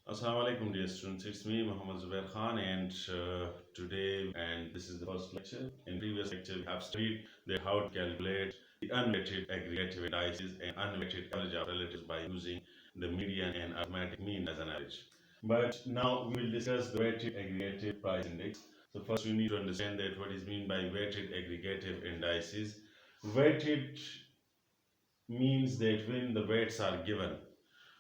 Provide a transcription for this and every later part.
Assalamu alaikum, dear students. It's me, Muhammad Zubair Khan, and today, and this is the first lecture. In previous lecture, we have studied how to calculate the unweighted aggregative indices and unweighted average of relatives by using the median and arithmetic mean as an average. But now we will discuss the weighted aggregative price index. So first, we need to understand that what is meant by weighted aggregative indices. Weighted means that when the weights are given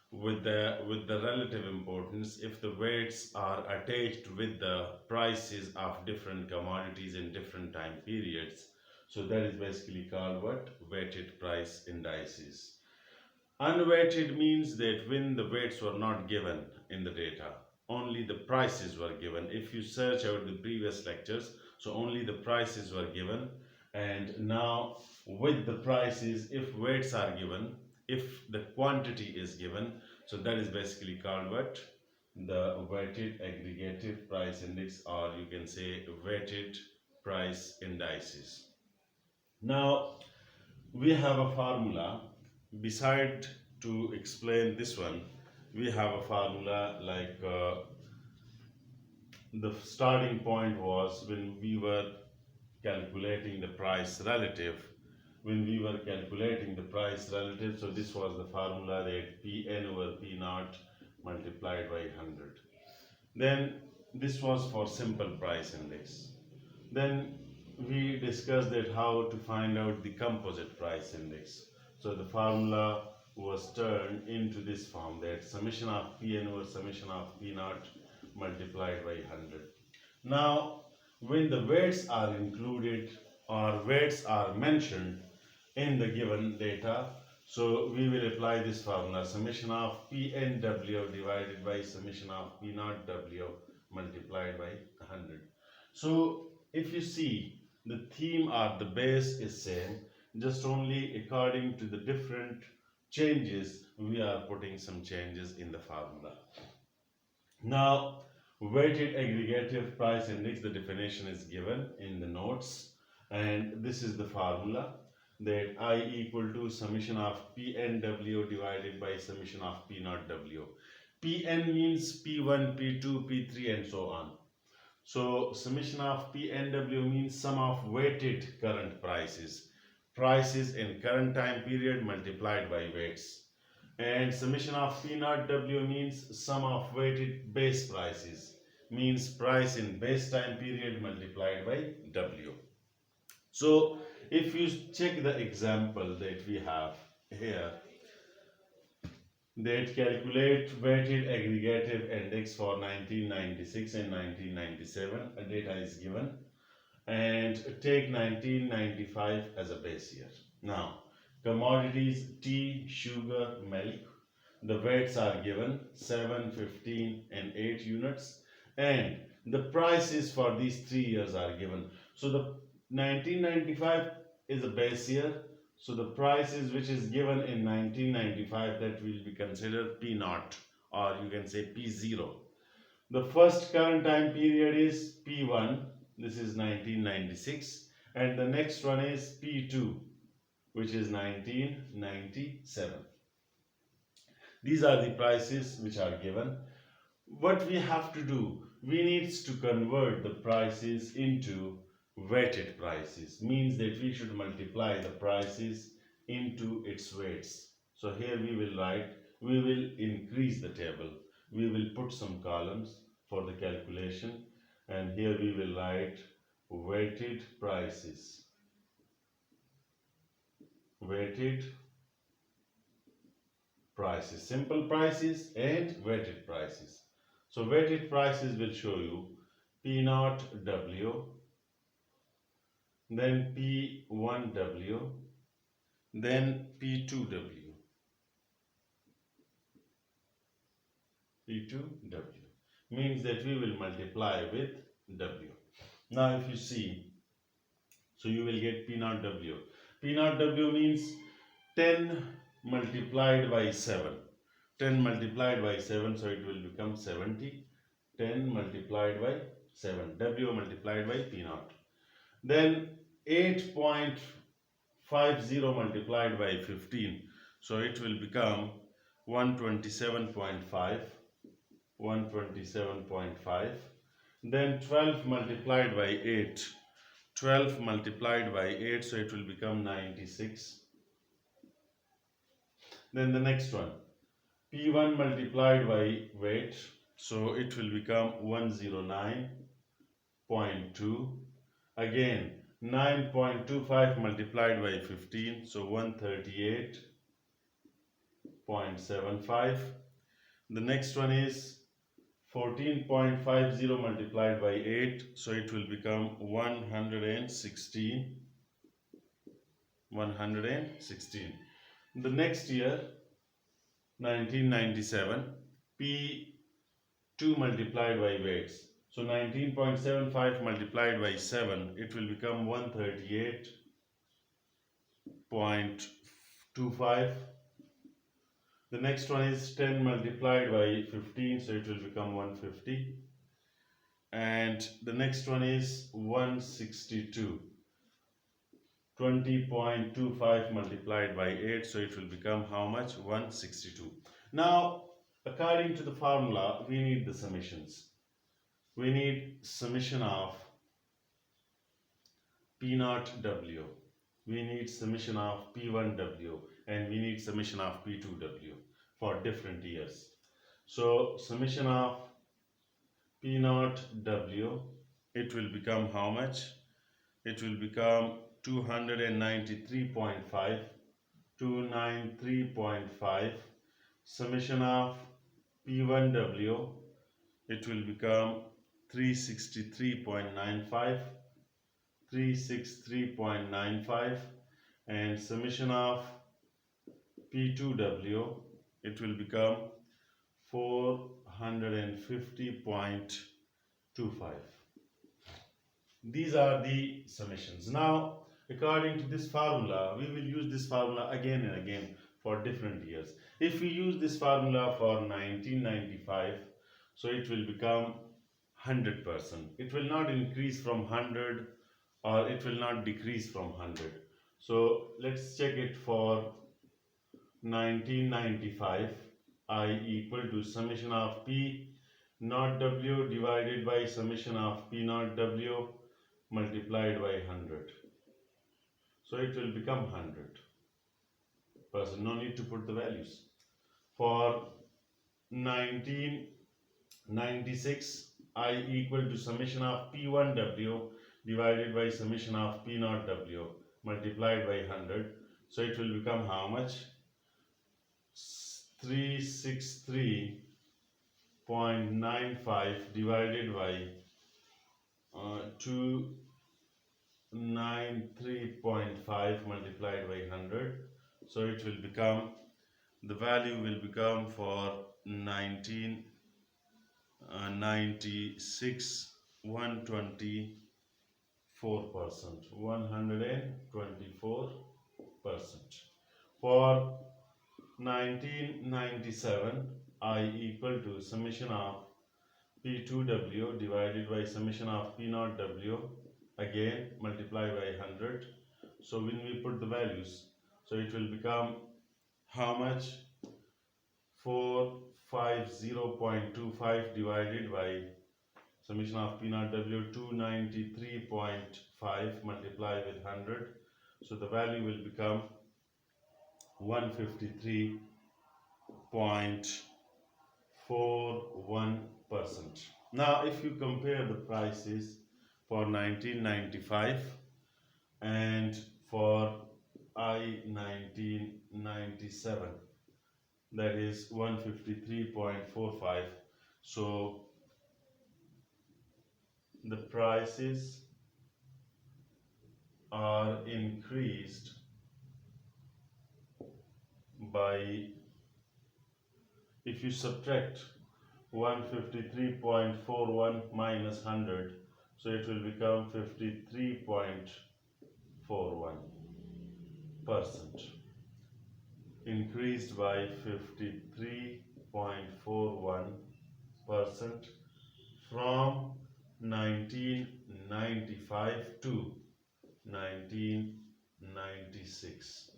with the relative importance, if the weights are attached with the prices of different commodities in different time periods, so that is basically called what? Weighted price indices. Unweighted means that when the weights were not given in the data, only the prices were given. If you search out the previous lectures, so only the prices were given, and now with the prices, if weights are given, if the quantity is given, so that is basically called what? The weighted aggregative price index, or you can say weighted price indices. Now we have a formula. Beside to explain this one, we have a formula like the starting point was when we were calculating the price relative. When we were calculating the price relative, so this was the formula that Pn over P naught multiplied by 100. Then this was for simple price index. Then we discussed that how to find out the composite price index. So the formula was turned into this form, that summation of Pn over summation of P naught multiplied by 100. Now when the weights are included or weights are mentioned in the given data, so we will apply this formula, summation of PNW divided by summation of P naught W multiplied by 100. So if you see, the theme or the base is same, just only according to the different changes we are putting some changes in the formula. Now weighted aggregative price index, the definition is given in the notes, and this is the formula, that I equal to summation of PNW divided by summation of P naught W. Pn means P1, P2, P3 and so on. So summation of PNW means sum of weighted current prices. Prices in current time period multiplied by weights. And summation of P naught W means sum of weighted base prices. Means price in base time period multiplied by W. So if you check the example that we have here, that calculate weighted aggregative index for 1996 and 1997, a data is given, and take 1995 as a base year. Now commodities tea, sugar, milk, the weights are given 7, 15 and 8 units, and the prices for these 3 years are given. So the 1995 is a base year, so the prices which is given in 1995, that will be considered P naught, or you can say P0. The first current time period is P1, this is 1996, and the next one is P2, which is 1997. These are the prices which are given. What we have to do, we need to convert the prices into weighted prices, means that we should multiply the prices into its weights. So here we will write, we will increase the table, we will put some columns for the calculation, and here we will write weighted prices, weighted prices, simple prices and weighted prices. So weighted prices will show you P naught W, then P1 W, then P2 W, P2 W, means that we will multiply with W. Now if you see, so you will get P naught W. P naught W means 10 multiplied by 7. 10 multiplied by 7, so it will become 70. 10 multiplied by 7, W multiplied by P naught. Then 8.50 multiplied by 15, so it will become 127.5. 127.5. Then 12 multiplied by 8. 12 multiplied by 8, so it will become 96. Then the next one, P1 multiplied by weight, so it will become 109.2. Again, 9.25 multiplied by 15, so 138.75. The next one is 14.50 multiplied by 8, so it will become 116. The next year, 1997, P2 multiplied by weights. So 19.75 multiplied by 7, it will become 138.25. The next one is 10 multiplied by 15, so it will become 150. And the next one is 162. 20.25 multiplied by 8, so it will become how much? 162. Now, according to the formula, we need the summations. We need summation of P0 W. We need summation of P1 W, and we need summation of P2 W for different years. So, summation of P0 W, it will become how much? It will become 293.5. 293.5. Summation of P1W, it will become 363.95. 363.95. And summation of P2W, it will become 450.25. These are the summations. Now, according to this formula, we will use this formula again and again for different years. If we use this formula for 1995, so it will become 100%. It will not increase from 100 or it will not decrease from 100. So let's check it for 1995. I equal to summation of P naught W divided by summation of P naught W multiplied by 100. So it will become 100%. No need to put the values. For 1996, I equal to summation of P1 W divided by summation of P0 W multiplied by 100. So it will become how much? 363.95 divided by 293.5 multiplied by 100. So it will become, the value will become for 1996 124%. 124%. For 1997, I equal to summation of P2W divided by summation of P0W, again multiply by 100. So when we put the values, so it will become how much? 450.25 divided by summation of P0W 293.5 multiply with 100. So the value will become 153.41%. Now if you compare the prices for 1995 and for 1997, that is 153.45. So the prices are increased by, if you subtract 153.41 minus 100, so it will become 53.41%. Increased by 53.41% from 1995 to 1996.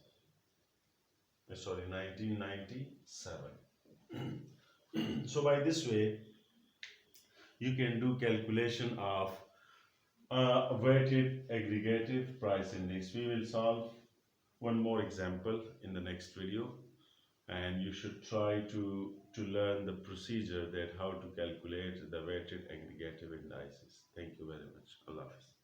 Sorry, 1997. So by this way, you can do calculation of weighted aggregative price index. We will solve one more example in the next video, and you should try to learn the procedure that how to calculate the weighted aggregative indices. Thank you very much. Allah Hafiz.